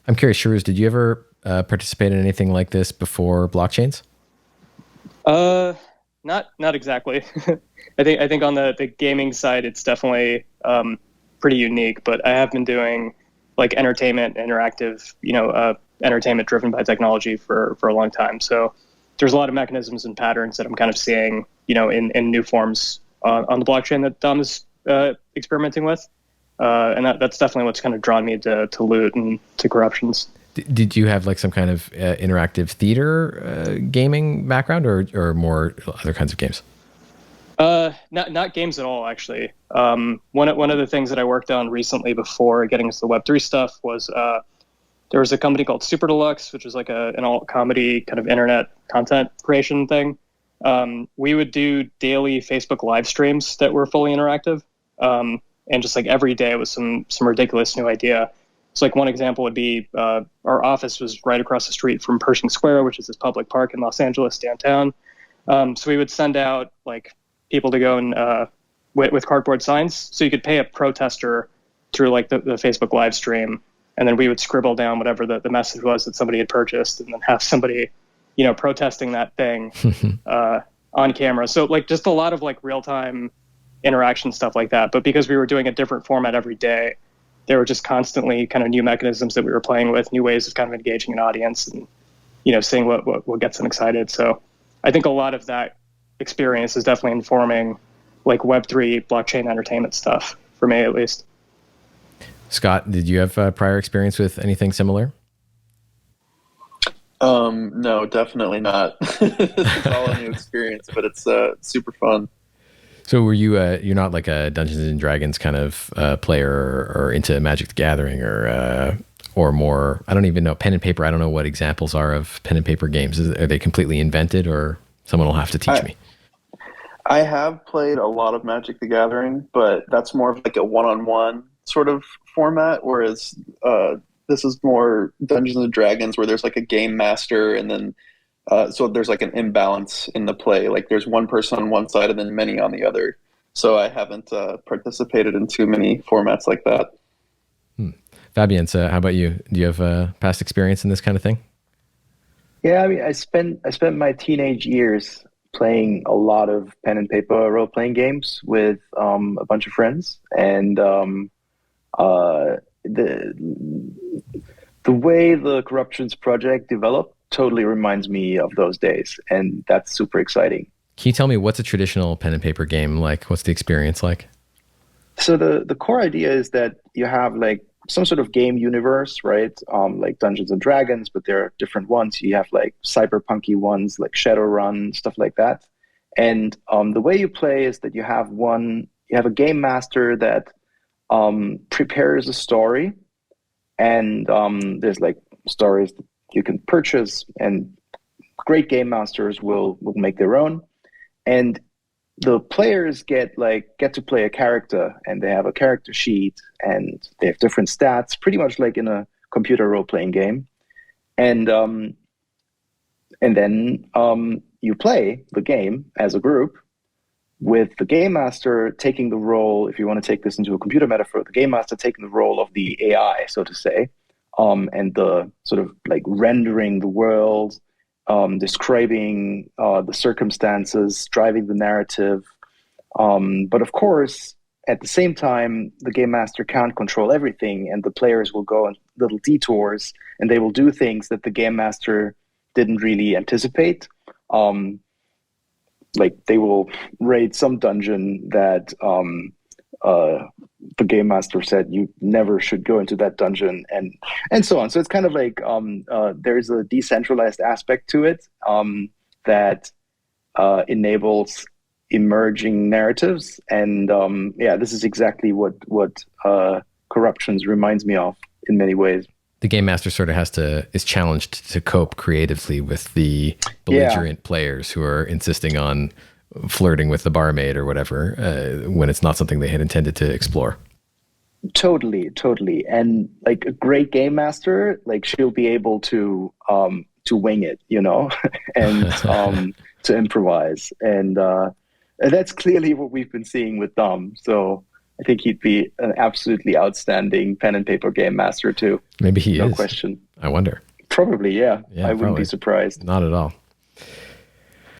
I'm curious, Shrews, did you ever participate in anything like this before blockchains? Uh, not exactly. I think on the gaming side, it's definitely pretty unique. But I have been doing like entertainment, interactive, entertainment driven by technology for a long time. So there's a lot of mechanisms and patterns that I'm kind of seeing, in new forms on the blockchain that Dom is experimenting with. And that's definitely what's kind of drawn me to loot and to corruptions. Did you have like some kind of interactive theater gaming background, or more other kinds of games? Not games at all, actually. One of the things that I worked on recently before getting into the Web3 stuff was there was a company called Super Deluxe, which is like an alt comedy kind of internet content creation thing. We would do daily Facebook live streams that were fully interactive, and just like every day was some ridiculous new idea. So like one example would be our office was right across the street from Pershing Square, which is this public park in Los Angeles downtown. So we would send out like people to go and with cardboard signs, so you could pay a protester through like the Facebook live stream, and then we would scribble down whatever the message was that somebody had purchased, and then have somebody, protesting that thing on camera. So like just a lot of like real time interaction stuff like that. But because we were doing a different format every day, there were just constantly kind of new mechanisms that we were playing with, new ways of kind of engaging an audience and, seeing what gets them excited. So I think a lot of that experience is definitely informing like Web3 blockchain entertainment stuff for me, at least. Scott, did you have prior experience with anything similar? No, definitely not. This is all a new experience, but it's super fun. So were you, you're not like a Dungeons and Dragons kind of player, or into Magic the Gathering, or more, I don't even know, pen and paper. I don't know what examples are of pen and paper games. Are they completely invented, or someone will have to teach me? I have played a lot of Magic the Gathering, but that's more of like a one-on-one sort of format, whereas this is more Dungeons and Dragons, where there's like a game master, and then so there's like an imbalance in the play. Like there's one person on one side and then many on the other. So I haven't participated in too many formats like that. Fabian, so how about you? Do you have past experience in this kind of thing? Yeah, I mean, I spent my teenage years playing a lot of pen and paper role playing games with a bunch of friends, and the way the Corruptions project developed totally reminds me of those days, and that's super exciting. Can you tell me, what's a traditional pen and paper game like? What's the experience like? So the core idea is that you have like some sort of game universe, right? Like Dungeons and Dragons, but there are different ones. You have like cyberpunky ones, like Shadowrun, stuff like that. And the way you play is that you have a game master that prepares a story, and there's like stories that you can purchase, and great game masters will make their own. And the players get to play a character, and they have a character sheet, and they have different stats, pretty much like in a computer role playing game. And then you play the game as a group, with the game master taking the role, if you want to take this into a computer metaphor, the game master taking the role of the AI, so to say, and the sort of like rendering the world, describing the circumstances, driving the narrative. But of course, at the same time, the game master can't control everything, and the players will go on little detours, and they will do things that the game master didn't really anticipate. Like they will raid some dungeon that the game master said you never should go into that dungeon, and so on. So it's kind of like there's a decentralized aspect to it that enables emerging narratives, and yeah, this is exactly what Corruptions reminds me of in many ways. The game master sort of is challenged to cope creatively with the belligerent players who are insisting on flirting with the barmaid or whatever, when it's not something they had intended to explore. Totally. And like a great game master, like she'll be able to wing it, and to improvise. And that's clearly what we've been seeing with Dom. So I think he'd be an absolutely outstanding pen and paper game master too. Maybe he No is. question. I wonder. Probably, yeah. Yeah, I wouldn't probably. be surprised. Not at all.